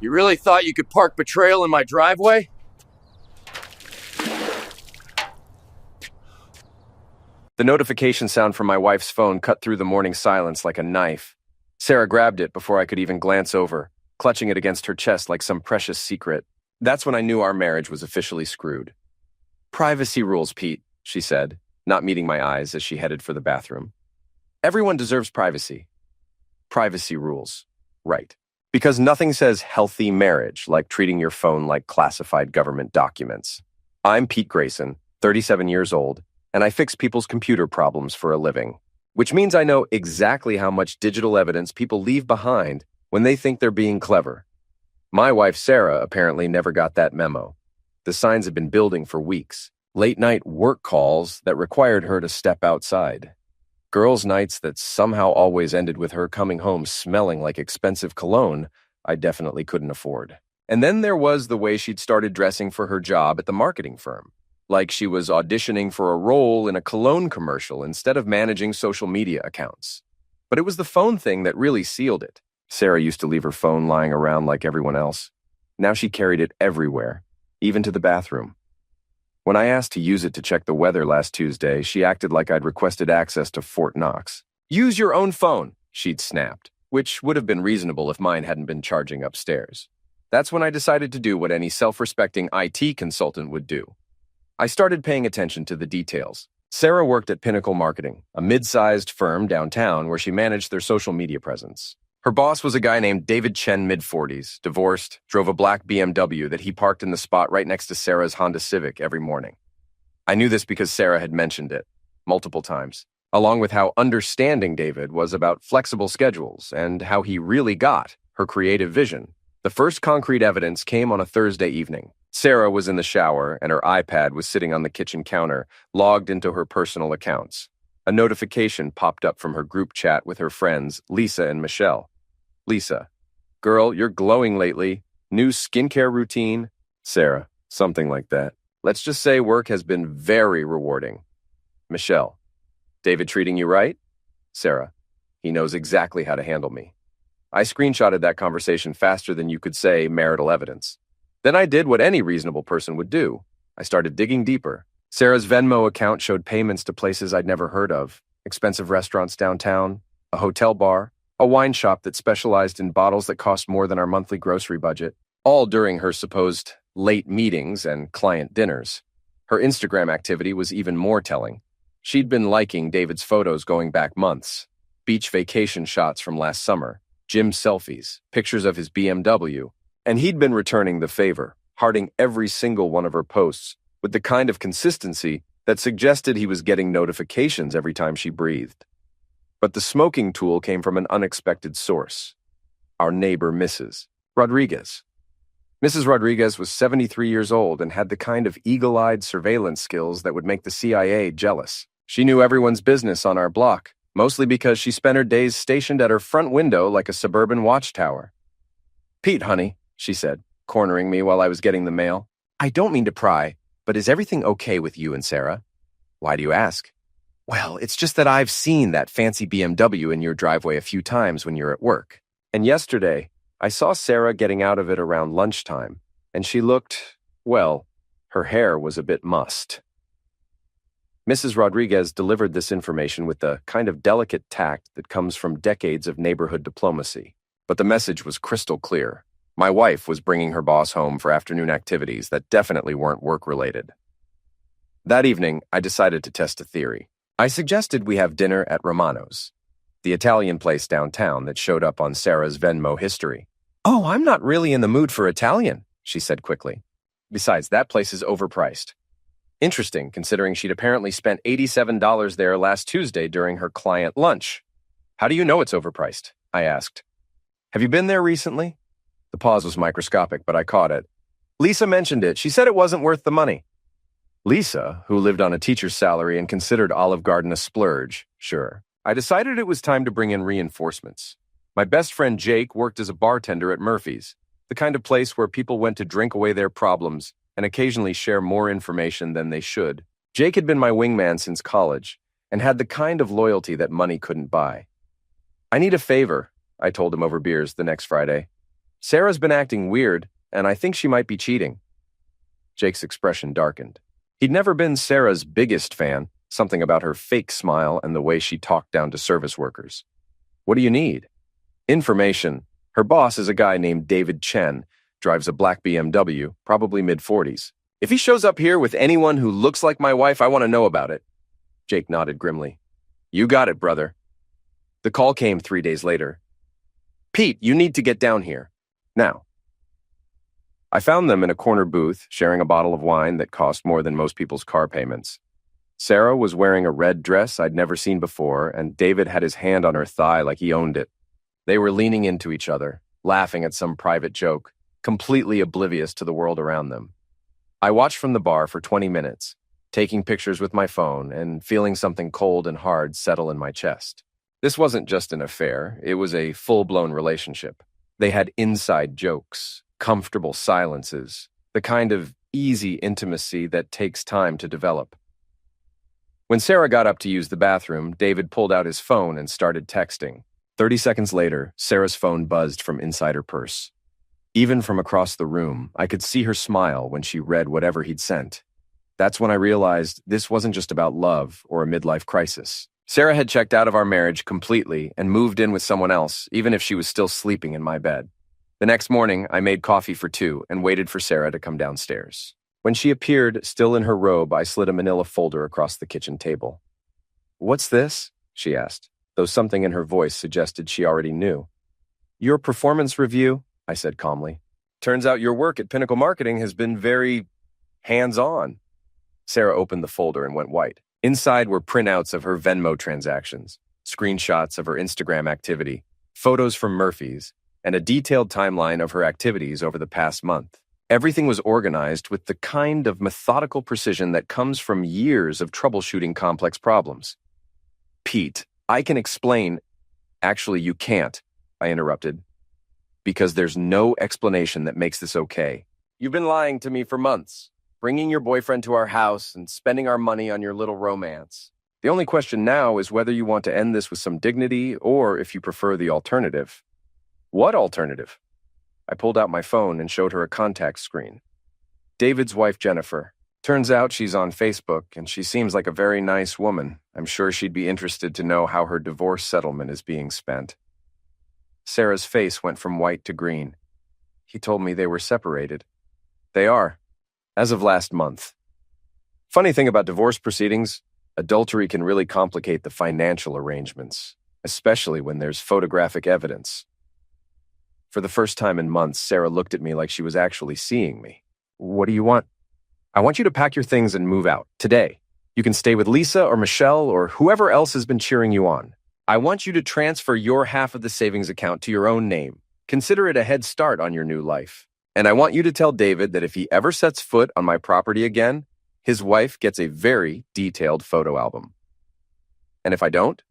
You really thought you could park betrayal in my driveway? The notification sound from my wife's phone cut through the morning silence like a knife. Sarah grabbed it before I could even glance over, clutching it against her chest like some precious secret. That's when I knew our marriage was officially screwed. "Privacy rules, Pete," she said, not meeting my eyes as she headed for the bathroom. "Everyone deserves privacy." Privacy rules. Right. Because nothing says healthy marriage like treating your phone like classified government documents. I'm Pete Grayson, 37 years old, and I fix people's computer problems for a living, which means I know exactly how much digital evidence people leave behind when they think they're being clever. My wife, Sarah, apparently never got that memo. The signs had been building for weeks. Late-night work calls that required her to step outside. Girls' nights that somehow always ended with her coming home smelling like expensive cologne I definitely couldn't afford. And then there was the way she'd started dressing for her job at the marketing firm, like she was auditioning for a role in a cologne commercial instead of managing social media accounts. But it was the phone thing that really sealed it. Sarah used to leave her phone lying around like everyone else. Now she carried it everywhere, even to the bathroom. When I asked to use it to check the weather last Tuesday, she acted like I'd requested access to Fort Knox. "Use your own phone," she'd snapped, which would have been reasonable if mine hadn't been charging upstairs. That's when I decided to do what any self-respecting IT consultant would do. I started paying attention to the details. Sarah worked at Pinnacle Marketing, a mid-sized firm downtown where she managed their social media presence. Her boss was a guy named David Chen, mid-40s, divorced, drove a black BMW that he parked in the spot right next to Sarah's Honda Civic every morning. I knew this because Sarah had mentioned it multiple times, along with how understanding David was about flexible schedules and how he really got her creative vision. The first concrete evidence came on a Thursday evening. Sarah was in the shower and her iPad was sitting on the kitchen counter, logged into her personal accounts. A notification popped up from her group chat with her friends, Lisa and Michelle. Lisa: "Girl, you're glowing lately. New skincare routine." Sarah: "Something like that. Let's just say work has been very rewarding." Michelle: "David treating you right?" Sarah: "He knows exactly how to handle me." I screenshotted that conversation faster than you could say marital evidence. Then I did what any reasonable person would do. I started digging deeper. Sarah's Venmo account showed payments to places I'd never heard of: expensive restaurants downtown, a hotel bar, a wine shop that specialized in bottles that cost more than our monthly grocery budget, all during her supposed late meetings and client dinners. Her Instagram activity was even more telling. She'd been liking David's photos going back months: beach vacation shots from last summer, gym selfies, pictures of his BMW, and he'd been returning the favor, hearting every single one of her posts with the kind of consistency that suggested he was getting notifications every time she breathed. But the smoking tool came from an unexpected source: our neighbor, Mrs. Rodriguez. Mrs. Rodriguez was 73 years old and had the kind of eagle-eyed surveillance skills that would make the CIA jealous. She knew everyone's business on our block, mostly because she spent her days stationed at her front window like a suburban watchtower. "Pete, honey," she said, cornering me while I was getting the mail. "I don't mean to pry, but is everything okay with you and Sarah?" "Why do you ask?" "Well, it's just that I've seen that fancy BMW in your driveway a few times when you're at work. And yesterday, I saw Sarah getting out of it around lunchtime, and she looked, well, her hair was a bit mussed." Mrs. Rodriguez delivered this information with the kind of delicate tact that comes from decades of neighborhood diplomacy. But the message was crystal clear. My wife was bringing her boss home for afternoon activities that definitely weren't work-related. That evening, I decided to test a theory. I suggested we have dinner at Romano's, the Italian place downtown that showed up on Sarah's Venmo history. "Oh, I'm not really in the mood for Italian," she said quickly. "Besides, that place is overpriced." Interesting, considering she'd apparently spent $87 there last Tuesday during her client lunch. "How do you know it's overpriced?" I asked. "Have you been there recently?" The pause was microscopic, but I caught it. "Lisa mentioned it. She said it wasn't worth the money." Lisa, who lived on a teacher's salary and considered Olive Garden a splurge, sure. I decided it was time to bring in reinforcements. My best friend Jake worked as a bartender at Murphy's, the kind of place where people went to drink away their problems and occasionally share more information than they should. Jake had been my wingman since college and had the kind of loyalty that money couldn't buy. "I need a favor," I told him over beers the next Friday. Sarah's been acting weird, and I think she might be cheating. Jake's expression darkened. He'd never been Sarah's biggest fan, something about her fake smile and the way she talked down to service workers. What do you need? Information. Her boss is a guy named David Chen, drives a black BMW, probably mid-40s. If he shows up here with anyone who looks like my wife, I want to know about it. Jake nodded grimly. You got it, brother. The call came 3 days later. Pete, you need to get down here. Now. I found them in a corner booth, sharing a bottle of wine that cost more than most people's car payments. Sarah was wearing a red dress I'd never seen before, and David had his hand on her thigh like he owned it. They were leaning into each other, laughing at some private joke, completely oblivious to the world around them. I watched from the bar for 20 minutes, taking pictures with my phone and feeling something cold and hard settle in my chest. This wasn't just an affair, it was a full-blown relationship. They had inside jokes, comfortable silences, the kind of easy intimacy that takes time to develop. When Sarah got up to use the bathroom, David pulled out his phone and started texting. 30 seconds later, Sarah's phone buzzed from inside her purse. Even from across the room, I could see her smile when she read whatever he'd sent. That's when I realized this wasn't just about love or a midlife crisis. Sarah had checked out of our marriage completely and moved in with someone else, even if she was still sleeping in my bed. The next morning, I made coffee for 2 and waited for Sarah to come downstairs. When she appeared, still in her robe, I slid a manila folder across the kitchen table. What's this? She asked, though something in her voice suggested she already knew. Your performance review, I said calmly. Turns out your work at Pinnacle Marketing has been very hands-on. Sarah opened the folder and went white. Inside were printouts of her Venmo transactions, screenshots of her Instagram activity, photos from Murphy's, and a detailed timeline of her activities over the past month. Everything was organized with the kind of methodical precision that comes from years of troubleshooting complex problems. Pete, I can explain. Actually, you can't, I interrupted. Because there's no explanation that makes this okay. You've been lying to me for months, bringing your boyfriend to our house and spending our money on your little romance. The only question now is whether you want to end this with some dignity or if you prefer the alternative. What alternative? I pulled out my phone and showed her a contact screen. David's wife, Jennifer. Turns out she's on Facebook, and she seems like a very nice woman. I'm sure she'd be interested to know how her divorce settlement is being spent. Sarah's face went from white to green. He told me they were separated. They are, as of last month. Funny thing about divorce proceedings, adultery can really complicate the financial arrangements, especially when there's photographic evidence. For the first time in months, Sarah looked at me like she was actually seeing me. What do you want? I want you to pack your things and move out, today. You can stay with Lisa or Michelle or whoever else has been cheering you on. I want you to transfer your half of the savings account to your own name. Consider it a head start on your new life. And I want you to tell David that if he ever sets foot on my property again, his wife gets a very detailed photo album. And if I don't?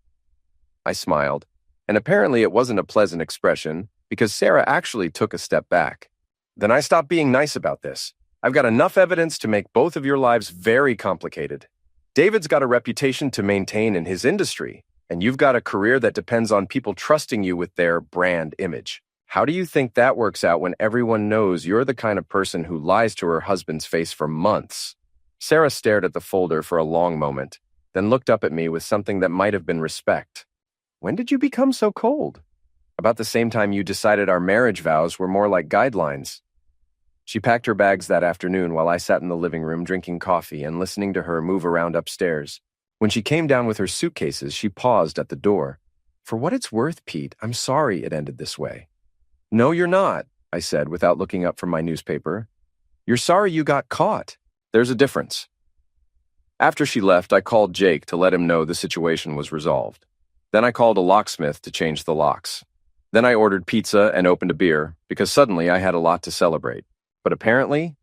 I smiled, and apparently it wasn't a pleasant expression because Sarah actually took a step back. Then I stopped being nice about this. I've got enough evidence to make both of your lives very complicated. David's got a reputation to maintain in his industry, and you've got a career that depends on people trusting you with their brand image. How do you think that works out when everyone knows you're the kind of person who lies to her husband's face for months? Sarah stared at the folder for a long moment, then looked up at me with something that might have been respect. When did you become so cold? About the same time you decided our marriage vows were more like guidelines. She packed her bags that afternoon while I sat in the living room drinking coffee and listening to her move around upstairs. When she came down with her suitcases, she paused at the door. For what it's worth, Pete, I'm sorry it ended this way. No, you're not, I said without looking up from my newspaper. You're sorry you got caught. There's a difference. After she left, I called Jake to let him know the situation was resolved. Then I called a locksmith to change the locks. Then I ordered pizza and opened a beer because suddenly I had a lot to celebrate. But apparently,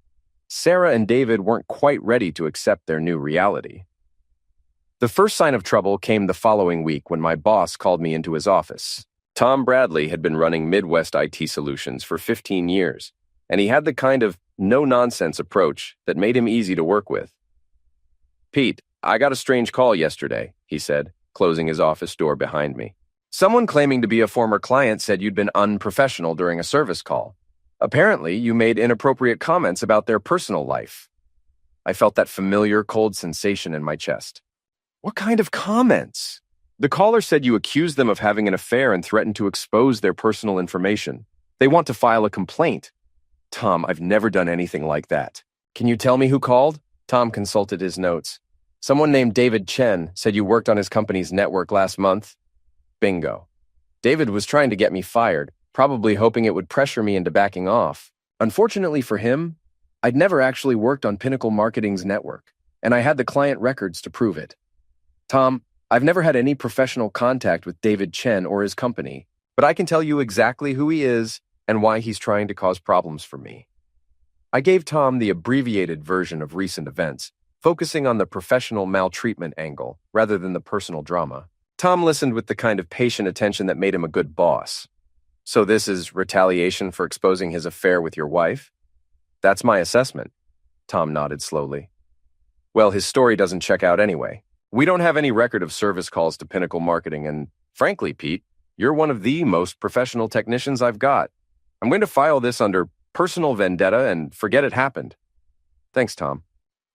Sarah and David weren't quite ready to accept their new reality. The first sign of trouble came the following week when my boss called me into his office. Tom Bradley had been running Midwest IT Solutions for 15 years, and he had the kind of no-nonsense approach that made him easy to work with. Pete, I got a strange call yesterday, he said, closing his office door behind me. Someone claiming to be a former client said you'd been unprofessional during a service call. Apparently, you made inappropriate comments about their personal life. I felt that familiar, cold sensation in my chest. What kind of comments? The caller said you accused them of having an affair and threatened to expose their personal information. They want to file a complaint. Tom, I've never done anything like that. Can you tell me who called? Tom consulted his notes. Someone named David Chen said you worked on his company's network last month. Bingo. David was trying to get me fired, probably hoping it would pressure me into backing off. Unfortunately for him, I'd never actually worked on Pinnacle Marketing's network, and I had the client records to prove it. Tom, I've never had any professional contact with David Chen or his company, but I can tell you exactly who he is and why he's trying to cause problems for me. I gave Tom the abbreviated version of recent events, focusing on the professional maltreatment angle rather than the personal drama. Tom listened with the kind of patient attention that made him a good boss. So this is retaliation for exposing his affair with your wife? That's my assessment. Tom nodded slowly. Well, his story doesn't check out anyway. We don't have any record of service calls to Pinnacle Marketing, and frankly, Pete, you're one of the most professional technicians I've got. I'm going to file this under personal vendetta and forget it happened. Thanks, Tom.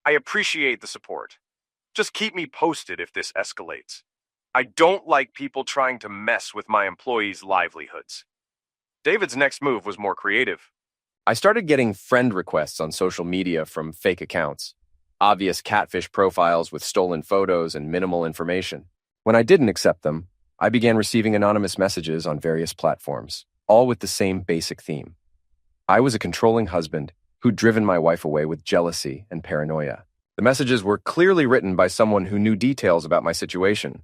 I appreciate the support. Just keep me posted if this escalates. I don't like people trying to mess with my employees' livelihoods. David's next move was more creative. I started getting friend requests on social media from fake accounts. Obvious catfish profiles with stolen photos and minimal information. When I didn't accept them, I began receiving anonymous messages on various platforms, all with the same basic theme. I was a controlling husband who'd driven my wife away with jealousy and paranoia. The messages were clearly written by someone who knew details about my situation,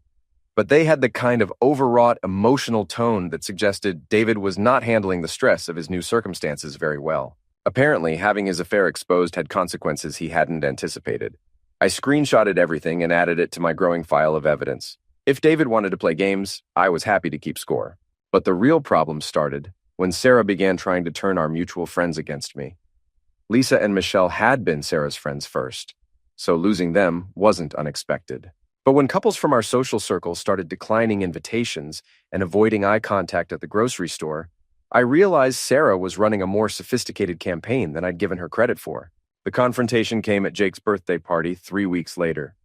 but they had the kind of overwrought emotional tone that suggested David was not handling the stress of his new circumstances very well. Apparently, having his affair exposed had consequences he hadn't anticipated. I screenshotted everything and added it to my growing file of evidence. If David wanted to play games, I was happy to keep score. But the real problem started when Sarah began trying to turn our mutual friends against me. Lisa and Michelle had been Sarah's friends first, so losing them wasn't unexpected. But when couples from our social circle started declining invitations and avoiding eye contact at the grocery store, I realized Sarah was running a more sophisticated campaign than I'd given her credit for. The confrontation came at Jake's birthday party 3 weeks later.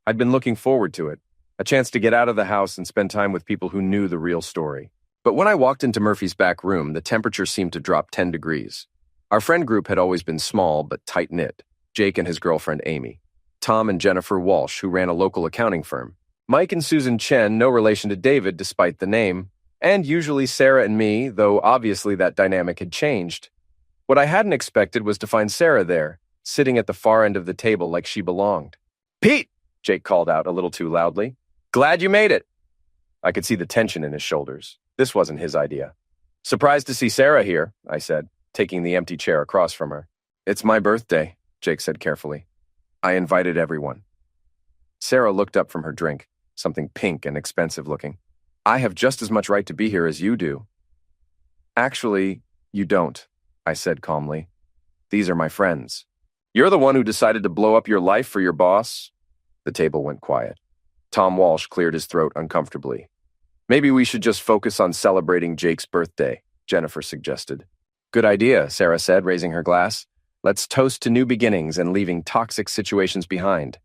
I'd been looking forward to it, a chance to get out of the house and spend time with people who knew the real story. But when I walked into Murphy's back room, the temperature seemed to drop 10 degrees. Our friend group had always been small but tight-knit. Jake and his girlfriend Amy, Tom and Jennifer Walsh, who ran a local accounting firm, Mike and Susan Chen, no relation to David despite the name, and usually Sarah and me, though obviously that dynamic had changed. What I hadn't expected was to find Sarah there, sitting at the far end of the table like she belonged. "Pete!" Jake called out a little too loudly. "Glad you made it." I could see the tension in his shoulders. This wasn't his idea. "Surprised to see Sarah here," I said, taking the empty chair across from her. "It's my birthday," Jake said carefully. "I invited everyone." Sarah looked up from her drink, something pink and expensive looking. "I have just as much right to be here as you do." "Actually, you don't," I said calmly. "These are my friends." "You're the one who decided to blow up your life for your boss?" The table went quiet. Tom Walsh cleared his throat uncomfortably. "Maybe we should just focus on celebrating Jake's birthday," Jennifer suggested. "Good idea," Sarah said, raising her glass. "Let's toast to new beginnings and leaving toxic situations behind."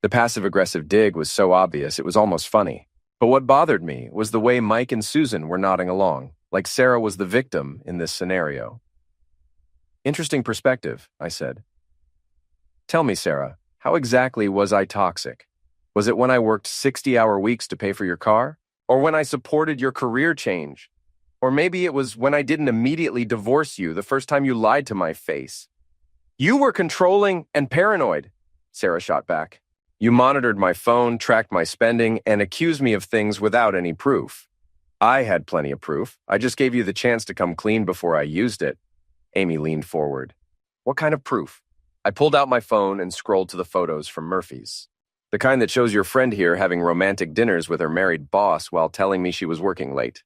The passive-aggressive dig was so obvious it was almost funny. But what bothered me was the way Mike and Susan were nodding along, like Sarah was the victim in this scenario. "Interesting perspective," I said. "Tell me, Sarah, how exactly was I toxic? Was it when I worked 60-hour weeks to pay for your car? Or when I supported your career change? Or maybe it was when I didn't immediately divorce you the first time you lied to my face?" "You were controlling and paranoid," Sarah shot back. "You monitored my phone, tracked my spending, and accused me of things without any proof." "I had plenty of proof. I just gave you the chance to come clean before I used it." Amy leaned forward. "What kind of proof?" I pulled out my phone and scrolled to the photos from Murphy's. "The kind that shows your friend here having romantic dinners with her married boss while telling me she was working late."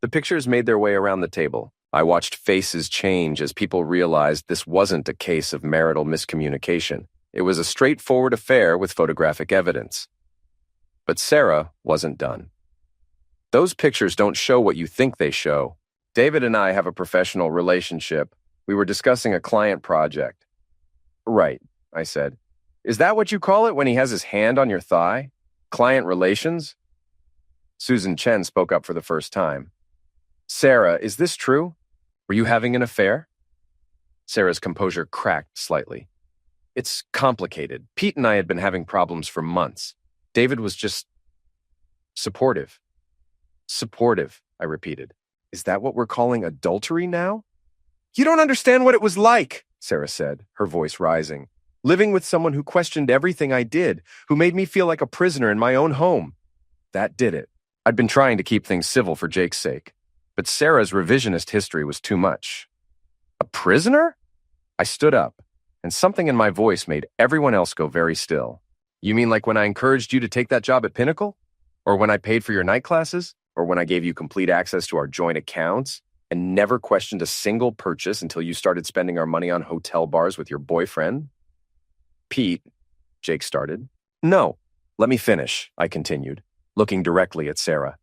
The pictures made their way around the table. I watched faces change as people realized this wasn't a case of marital miscommunication. It was a straightforward affair with photographic evidence. But Sarah wasn't done. "Those pictures don't show what you think they show. David and I have a professional relationship. We were discussing a client project. Right, I said. Is that what you call it when he has his hand on your thigh? Client relations? Susan Chen spoke up for the first time. Sarah, is this true? Were you having an affair? Sarah's composure cracked slightly. It's complicated. Pete and I had been having problems for months. David was just supportive. Supportive, I repeated. Is that what we're calling adultery now? You don't understand what it was like, Sarah said, her voice rising. Living with someone who questioned everything I did, who made me feel like a prisoner in my own home. That did it. I'd been trying to keep things civil for Jake's sake, but Sarah's revisionist history was too much. A prisoner? I stood up, and something in my voice made everyone else go very still. You mean like when I encouraged you to take that job at Pinnacle? Or when I paid for your night classes? Or when I gave you complete access to our joint accounts and never questioned a single purchase until you started spending our money on hotel bars with your boyfriend? Pete, Jake started. No, let me finish, I continued, looking directly at Sarah.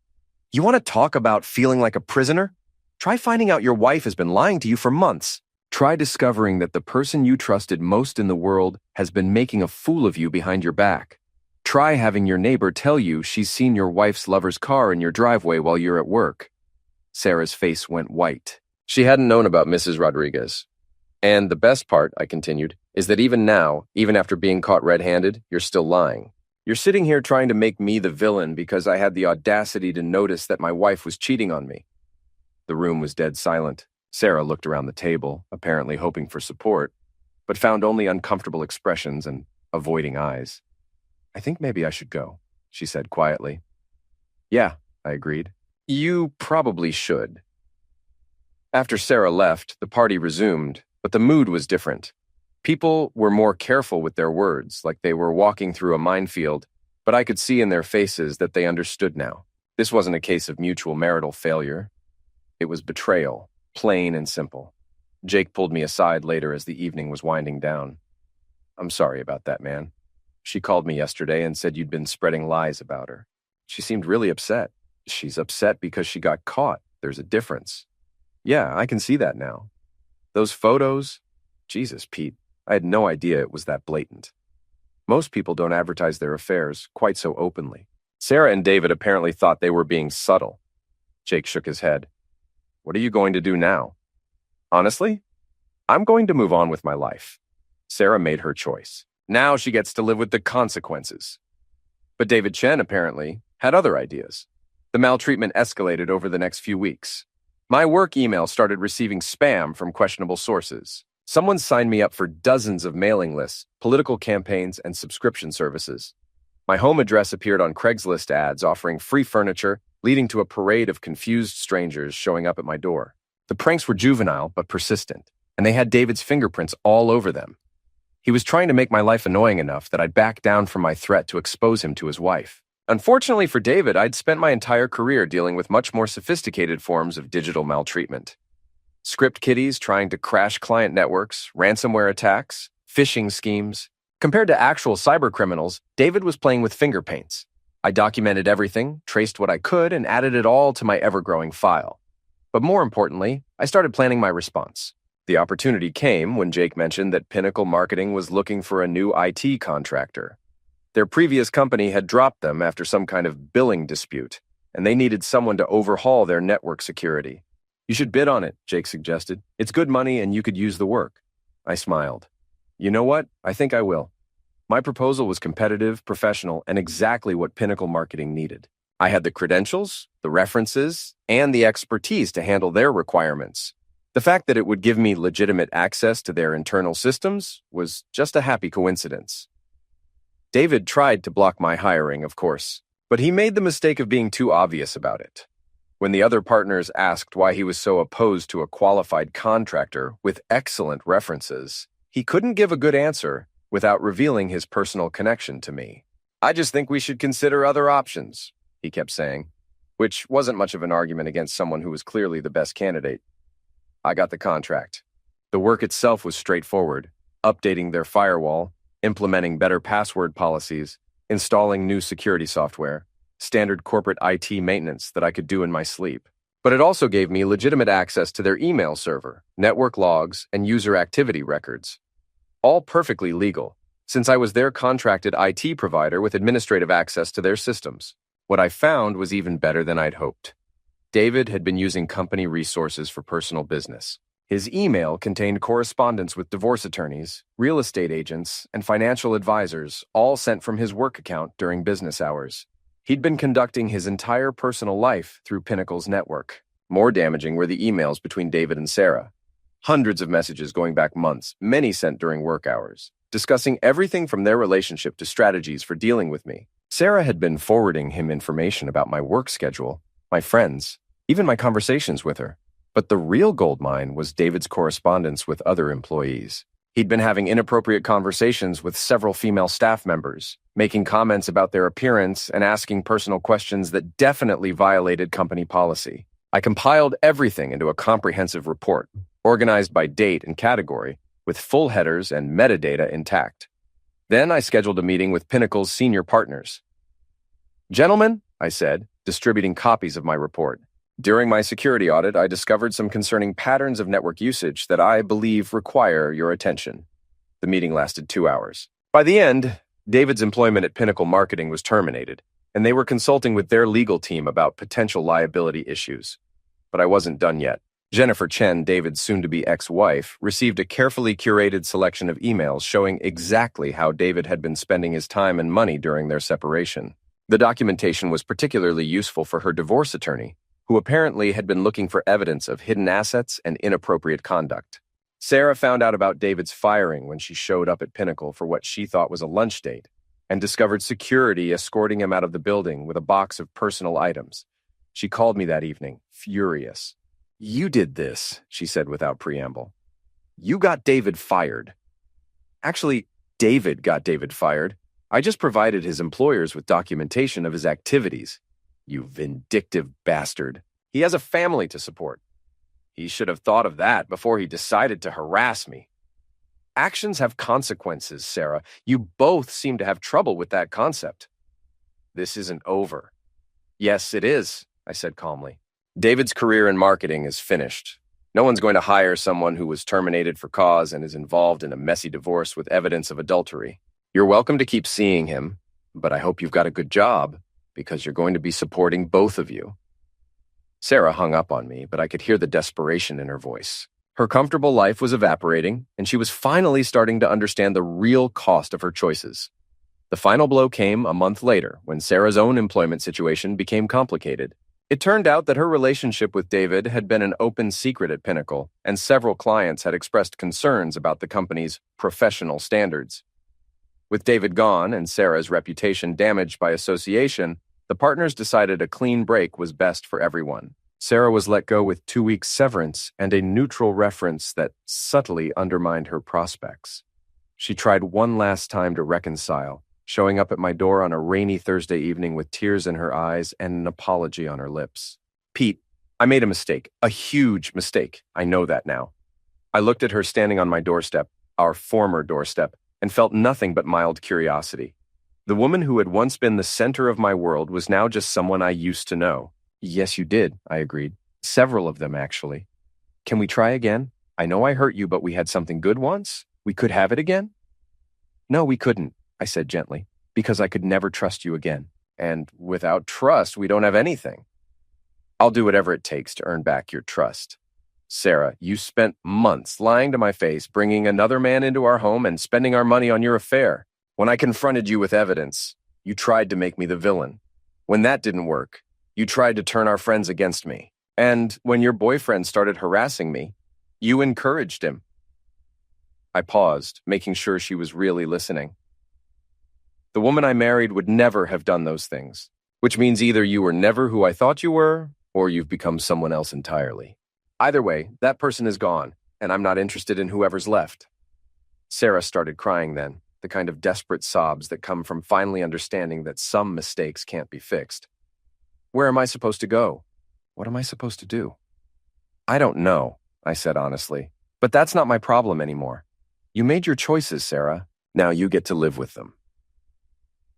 You want to talk about feeling like a prisoner? Try finding out your wife has been lying to you for months. Try discovering that the person you trusted most in the world has been making a fool of you behind your back. Try having your neighbor tell you she's seen your wife's lover's car in your driveway while you're at work. Sarah's face went white. She hadn't known about Mrs. Rodriguez. And the best part, I continued, is that even now, even after being caught red-handed, you're still lying. You're sitting here trying to make me the villain because I had the audacity to notice that my wife was cheating on me. The room was dead silent. Sarah looked around the table, apparently hoping for support, but found only uncomfortable expressions and avoiding eyes. I think maybe I should go, she said quietly. Yeah, I agreed. You probably should. After Sarah left, the party resumed, but the mood was different. People were more careful with their words, like they were walking through a minefield, but I could see in their faces that they understood now. This wasn't a case of mutual marital failure. It was betrayal, plain and simple. Jake pulled me aside later as the evening was winding down. I'm sorry about that, man. She called me yesterday and said you'd been spreading lies about her. She seemed really upset. She's upset because she got caught. There's a difference. Yeah, I can see that now. Those photos? Jesus, Pete, I had no idea it was that blatant. Most people don't advertise their affairs quite so openly. Sarah and David apparently thought they were being subtle. Jake shook his head. What are you going to do now? Honestly, I'm going to move on with my life. Sarah made her choice. Now she gets to live with the consequences. But David Chen apparently had other ideas. The maltreatment escalated over the next few weeks. My work email started receiving spam from questionable sources. Someone signed me up for dozens of mailing lists, political campaigns, and subscription services. My home address appeared on Craigslist ads offering free furniture, leading to a parade of confused strangers showing up at my door. The pranks were juvenile but persistent, and they had David's fingerprints all over them. He was trying to make my life annoying enough that I backed down from my threat to expose him to his wife. Unfortunately for David, I'd spent my entire career dealing with much more sophisticated forms of digital maltreatment. Script kiddies trying to crash client networks, ransomware attacks, phishing schemes. Compared to actual cybercriminals, David was playing with finger paints. I documented everything, traced what I could, and added it all to my ever-growing file. But more importantly, I started planning my response. The opportunity came when Jake mentioned that Pinnacle Marketing was looking for a new IT contractor. Their previous company had dropped them after some kind of billing dispute, and they needed someone to overhaul their network security. You should bid on it, Jake suggested. It's good money and you could use the work. I smiled. You know what? I think I will. My proposal was competitive, professional, and exactly what Pinnacle Marketing needed. I had the credentials, the references, and the expertise to handle their requirements. The fact that it would give me legitimate access to their internal systems was just a happy coincidence. David tried to block my hiring, of course, but he made the mistake of being too obvious about it. When the other partners asked why he was so opposed to a qualified contractor with excellent references, he couldn't give a good answer without revealing his personal connection to me. I just think we should consider other options, he kept saying, which wasn't much of an argument against someone who was clearly the best candidate. I got the contract. The work itself was straightforward, updating their firewall, implementing better password policies, installing new security software, standard corporate IT maintenance that I could do in my sleep. But it also gave me legitimate access to their email server, network logs, and user activity records. All perfectly legal, since I was their contracted IT provider with administrative access to their systems. What I found was even better than I'd hoped. David had been using company resources for personal business. His email contained correspondence with divorce attorneys, real estate agents, and financial advisors, all sent from his work account during business hours. He'd been conducting his entire personal life through Pinnacle's network. More damaging were the emails between David and Sarah. Hundreds of messages going back months, many sent during work hours, discussing everything from their relationship to strategies for dealing with me. Sarah had been forwarding him information about my work schedule, my friends, even my conversations with her. But the real goldmine was David's correspondence with other employees. He'd been having inappropriate conversations with several female staff members, making comments about their appearance and asking personal questions that definitely violated company policy. I compiled everything into a comprehensive report, organized by date and category, with full headers and metadata intact. Then I scheduled a meeting with Pinnacle's senior partners. "Gentlemen," I said, distributing copies of my report. "During my security audit, I discovered some concerning patterns of network usage that I believe require your attention." The meeting lasted 2 hours. By the end, David's employment at Pinnacle Marketing was terminated, and they were consulting with their legal team about potential liability issues. But I wasn't done yet. Jennifer Chen, David's soon-to-be ex-wife, received a carefully curated selection of emails showing exactly how David had been spending his time and money during their separation. The documentation was particularly useful for her divorce attorney, who apparently had been looking for evidence of hidden assets and inappropriate conduct. Sarah found out about David's firing when she showed up at Pinnacle for what she thought was a lunch date, and discovered security escorting him out of the building with a box of personal items. She called me that evening, furious. "You did this," she said without preamble. "You got David fired." Actually, David got David fired. I just provided his employers with documentation of his activities. "You vindictive bastard. He has a family to support. He should have thought of that before he decided to harass me." Actions have consequences, Sarah. You both seem to have trouble with that concept. "This isn't over." "Yes, it is," I said calmly. "David's career in marketing is finished. No one's going to hire someone who was terminated for cause and is involved in a messy divorce with evidence of adultery. You're welcome to keep seeing him, but I hope you've got a good job, because you're going to be supporting both of you." Sarah hung up on me, but I could hear the desperation in her voice. Her comfortable life was evaporating, and she was finally starting to understand the real cost of her choices. The final blow came a month later, when Sarah's own employment situation became complicated. It turned out that her relationship with David had been an open secret at Pinnacle, and several clients had expressed concerns about the company's professional standards. With David gone and Sarah's reputation damaged by association, the partners decided a clean break was best for everyone. Sarah was let go with 2 weeks severance and a neutral reference that subtly undermined her prospects. She tried one last time to reconcile, showing up at my door on a rainy Thursday evening with tears in her eyes and an apology on her lips. "Pete, I made a mistake, a huge mistake. I know that now." I looked at her standing on my doorstep, our former doorstep, and felt nothing but mild curiosity. The woman who had once been the center of my world was now just someone I used to know. "Yes, you did," I agreed. "Several of them, actually. Can we try again? I know I hurt you, but we had something good once. We could have it again?" "No, we couldn't," I said gently, "because I could never trust you again. And without trust, we don't have anything." "I'll do whatever it takes to earn back your trust." "Sarah, you spent months lying to my face, bringing another man into our home and spending our money on your affair. When I confronted you with evidence, you tried to make me the villain. When that didn't work, you tried to turn our friends against me. And when your boyfriend started harassing me, you encouraged him." I paused, making sure she was really listening. "The woman I married would never have done those things, which means either you were never who I thought you were, or you've become someone else entirely. Either way, that person is gone, and I'm not interested in whoever's left." Sarah started crying then, the kind of desperate sobs that come from finally understanding that some mistakes can't be fixed. "Where am I supposed to go? What am I supposed to do?" "I don't know," I said honestly, "but that's not my problem anymore. You made your choices, Sarah. Now you get to live with them."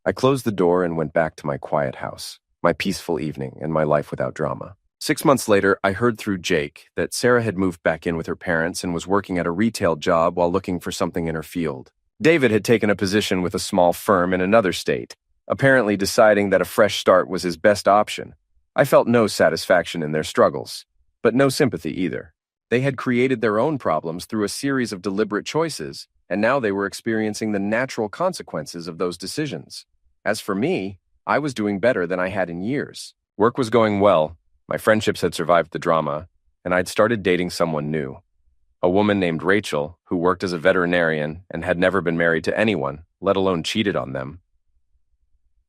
I closed the door and went back to my quiet house, my peaceful evening, and my life without drama. 6 months later, I heard through Jake that Sarah had moved back in with her parents and was working at a retail job while looking for something in her field. David had taken a position with a small firm in another state, apparently deciding that a fresh start was his best option. I felt no satisfaction in their struggles, but no sympathy either. They had created their own problems through a series of deliberate choices, and now they were experiencing the natural consequences of those decisions. As for me, I was doing better than I had in years. Work was going well, my friendships had survived the drama, and I'd started dating someone new. A woman named Rachel, who worked as a veterinarian and had never been married to anyone, let alone cheated on them.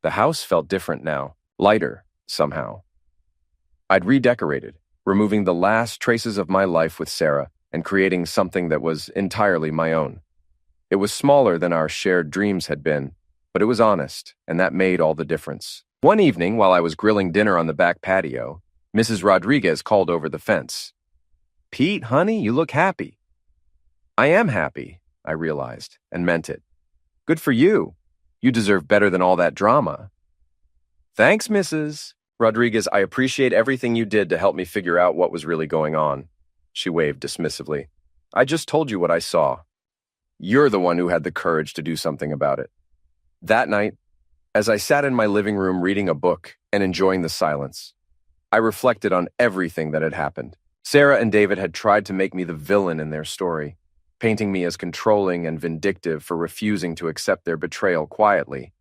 The house felt different now, lighter, somehow. I'd redecorated, removing the last traces of my life with Sarah and creating something that was entirely my own. It was smaller than our shared dreams had been, but it was honest, and that made all the difference. One evening, while I was grilling dinner on the back patio, Mrs. Rodriguez called over the fence. "Pete, honey, you look happy." "I am happy," I realized, and meant it. "Good for you. You deserve better than all that drama." "Thanks, Mrs. Rodriguez. I appreciate everything you did to help me figure out what was really going on." She waved dismissively. "I just told you what I saw. You're the one who had the courage to do something about it." That night, as I sat in my living room reading a book and enjoying the silence, I reflected on everything that had happened. Sarah and David had tried to make me the villain in their story, painting me as controlling and vindictive for refusing to accept their betrayal quietly.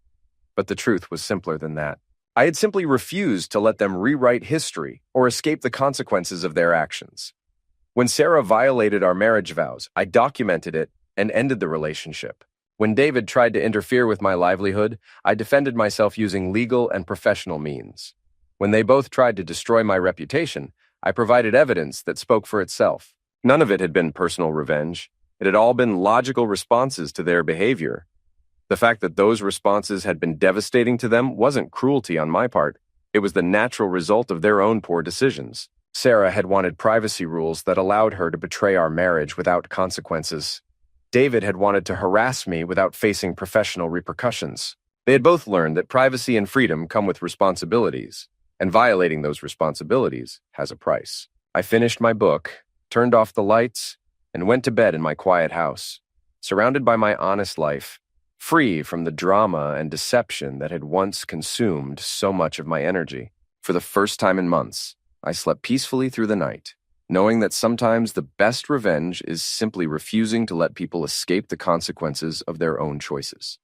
But the truth was simpler than that. I had simply refused to let them rewrite history or escape the consequences of their actions. When Sarah violated our marriage vows, I documented it and ended the relationship. When David tried to interfere with my livelihood, I defended myself using legal and professional means. When they both tried to destroy my reputation, I provided evidence that spoke for itself. None of it had been personal revenge. It had all been logical responses to their behavior. The fact that those responses had been devastating to them wasn't cruelty on my part. It was the natural result of their own poor decisions. Sarah had wanted privacy rules that allowed her to betray our marriage without consequences. David had wanted to harass me without facing professional repercussions. They had both learned that privacy and freedom come with responsibilities, and violating those responsibilities has a price. I finished my book, turned off the lights, and went to bed in my quiet house, surrounded by my honest life, free from the drama and deception that had once consumed so much of my energy. For the first time in months, I slept peacefully through the night, knowing that sometimes the best revenge is simply refusing to let people escape the consequences of their own choices.